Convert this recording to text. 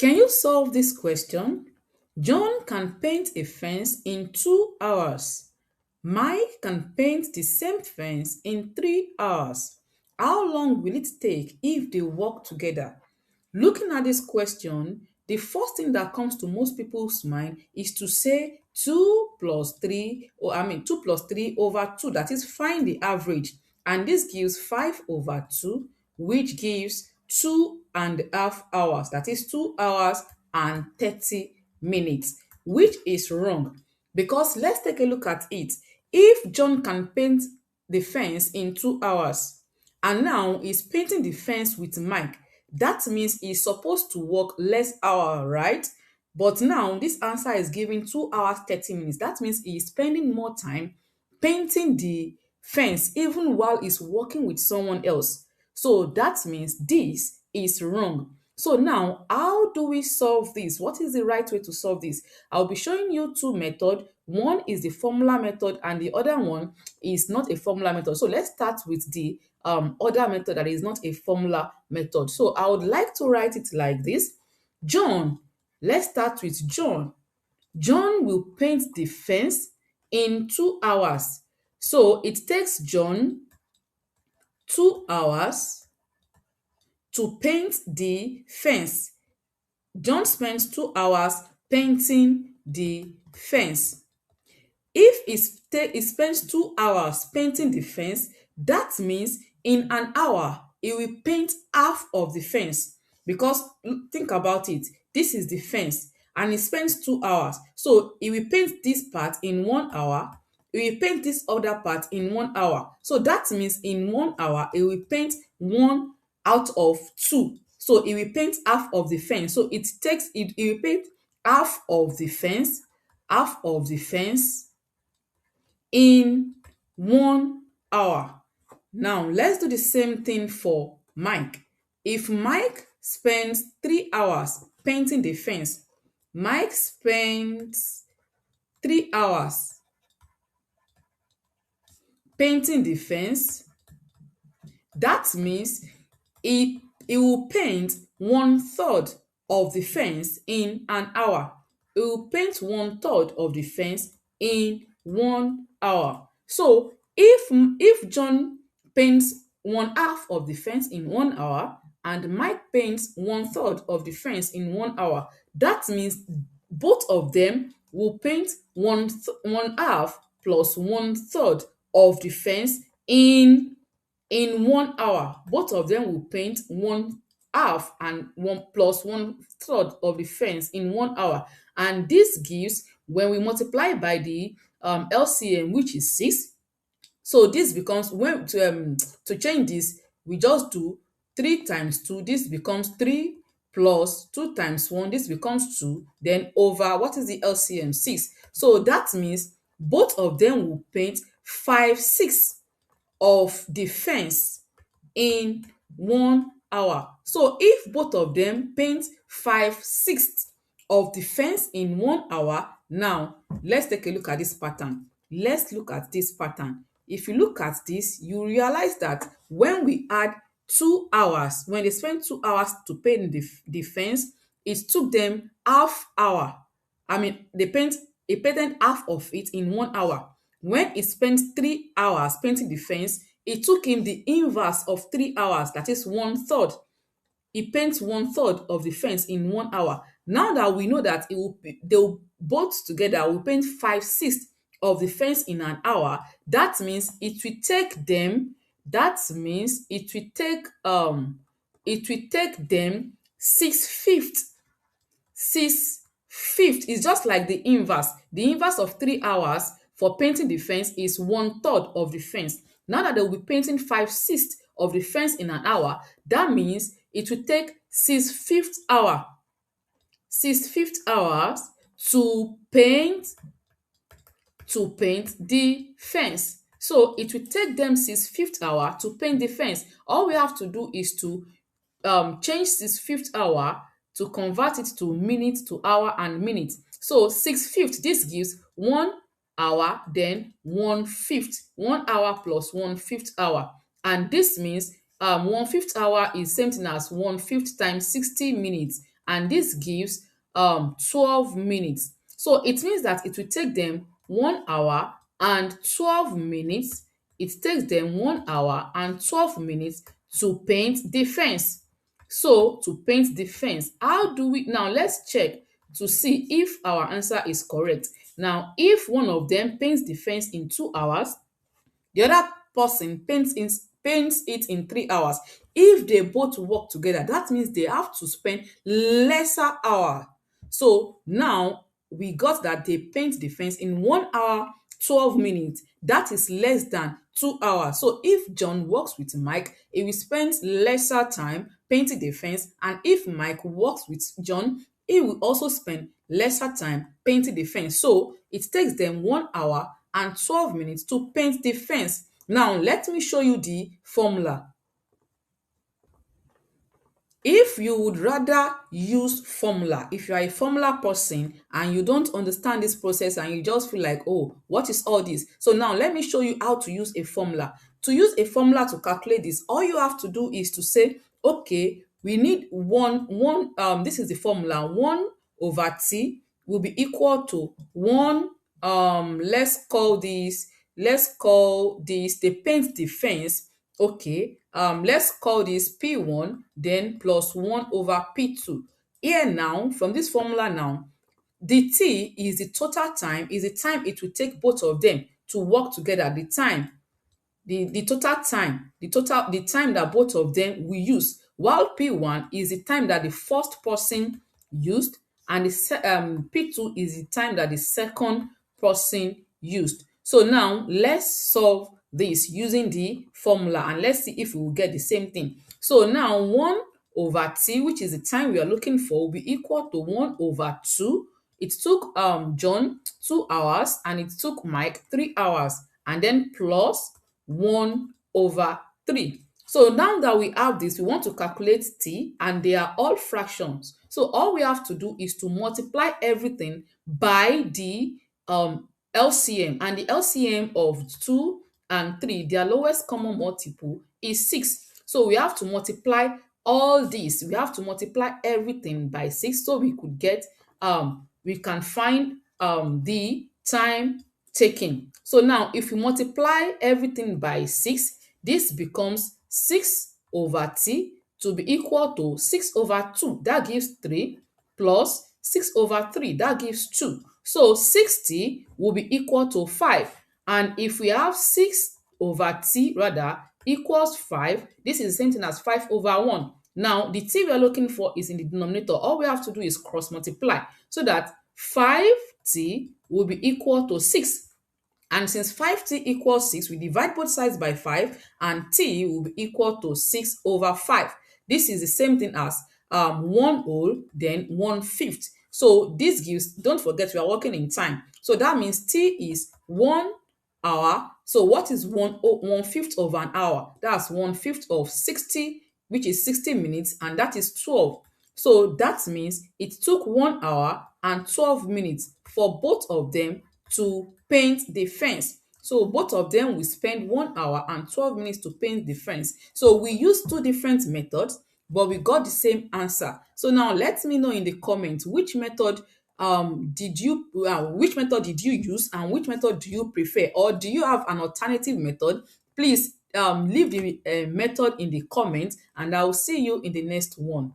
Can you solve this question? John can paint a fence in 2 hours. Mike can paint the same fence in 3 hours. How long will it take if they work together? Looking at this question, the first thing that comes to most people's mind is to say 2 plus 3, or 2 plus 3 over 2, that is, find the average. And this gives 5 over 2, which gives 2.5 hours, that is 2 hours and 30 minutes, which is wrong. Because let's take a look at it. If John can paint the fence in 2 hours, and now he's painting the fence with Mike, that means he's supposed to work less hour, right? But now this answer is giving 2 hours 30 minutes. That means he's spending more time painting the fence even while he's working with someone else. So that means this is wrong. So now, how do we solve this? What is the right way to solve this? I'll be showing you two methods. One is the formula method and the other one is not a formula method. So let's start with the other method that is not a formula method. So I would like to write it like this. John, let's start with John. John will paint the fence in 2 hours. So it takes John 2 hours to paint the fence. John spends 2 hours painting the fence. If he spends 2 hours painting the fence, that means in an hour he will paint half of the fence. Because think about it, this is the fence and he spends 2 hours. So he will paint this part in 1 hour, he will paint this other part in 1 hour. So that means in 1 hour he will paint one out of two. So he will paint half of the fence. So he will paint half of the fence in 1 hour. Now let's do the same thing for Mike. If Mike spends 3 hours painting the fence, Mike spends 3 hours painting the fence. That means he will paint 1/3 of the fence in an hour. He will paint 1/3 of the fence in 1 hour. So if John paints 1/2 of the fence in 1 hour and Mike paints 1/3 of the fence in 1 hour, that means both of them will paint 1/2 plus 1/3 of the fence in 1 hour. Both of them will paint 1/2 and 1 plus 1/3 of the fence in 1 hour. And this gives, when we multiply by the LCM, which is 6. So this becomes, when to change this, we just do 3 times 2. This becomes 3 plus 2 times 1. This becomes 2. Then over, what is the LCM? 6. So that means both of them will paint 5/6 of the fence in 1 hour. So if both of them paint 5/6 of the fence in 1 hour, now let's take a look at this pattern. Let's look at this pattern. If you look at this, you realize that when we add 2 hours, when they spend 2 hours to paint the fence, it took them half hour. He painted half of it in 1 hour. When he spent 3 hours painting the fence, it took him the inverse of 3 hours, that is 1/3. He paints 1/3 of the fence in 1 hour. Now that we know that they will both together will paint 5/6 of the fence in an hour, that means it will take them, it will take them 6/5. 6/5 is just like the inverse. The inverse of 3 hours for painting the fence is 1/3 of the fence. Now that they will be painting 5/6 of the fence in an hour, that means it will take 6/5 hours to paint the fence. So it will take them 6/5 hour to paint the fence. All we have to do is to change 6/5 hour to convert it to minute to hour and minute. So 6/5, this gives 1 hour, then 1/5. 1 hour plus 1/5 hour. And this means 1/5 hour is same thing as 1/5 times 60 minutes. and this gives 12 minutes. So it means that it will take them 1 hour and 12 minutes. It takes them 1 hour and 12 minutes to paint the fence. So to paint the fence, how do we now? Let's check to see if our answer is correct. Now, if one of them paints the fence in 2 hours, the other person paints it in 3 hours. If they both work together, that means they have to spend lesser hour. So now we got that they paint the fence in 1 hour 12 minutes. That is less than 2 hours. So if John works with Mike, he will spend lesser time painting the fence, and if Mike works with John, he will also spend lesser time painting the fence. So it takes them 1 hour and 12 minutes to paint the fence. Now let me show you the formula. If you would rather use formula, if you are a formula person and you don't understand this process and you just feel like, oh, what is all this? So now let me show you how to use a formula. To use a formula to calculate this, all you have to do is to say, okay, we need this is the formula, 1 over t will be equal to 1, let's call this the paint defense. Okay, let's call this P1 then plus 1 over P2. Here now, from this formula now, the T is the total time, is the time it will take both of them to work together, the time, the total time, the time that both of them will use, while P1 is the time that the first person used, and P2 is the time that the second person used. So now let's solve this using the formula and let's see if we will get the same thing. So now 1 over t, which is the time we are looking for, will be equal to 1 over 2. It took John 2 hours and it took Mike 3 hours, and then plus 1 over 3. So now that we have this, we want to calculate t, and they are all fractions. So all we have to do is to multiply everything by the LCM, and the LCM of 2 and 3, their lowest common multiple is 6. So we have to multiply all this. We have to multiply everything by 6 so we could get we can find the time taken. So now if we multiply everything by 6, this becomes 6 over t to be equal to 6 over 2, that gives 3, plus 6 over 3, that gives 2. So 60 will be equal to 5. And if we have 6 over t rather equals 5, this is the same thing as 5 over 1. Now the t we are looking for is in the denominator. All we have to do is cross multiply so that 5t will be equal to 6. And since 5t equals 6, we divide both sides by 5, and t will be equal to 6 over 5. This is the same thing as 1 whole, then 1/5. So this gives, don't forget, we are working in time. So that means t is 1 hour. So what is 1/5 of an hour? That's 1/5 of 60, which is 60 minutes, and that is 12. So that means it took 1 hour and 12 minutes for both of them to paint the fence. So both of them will spend 1 hour and 12 minutes to paint the fence. So we used two different methods, but we got the same answer. So now let me know in the comments which method did you use, and which method do you prefer, or do you have an alternative method? Please leave the method in the comments, and I will see you in the next one.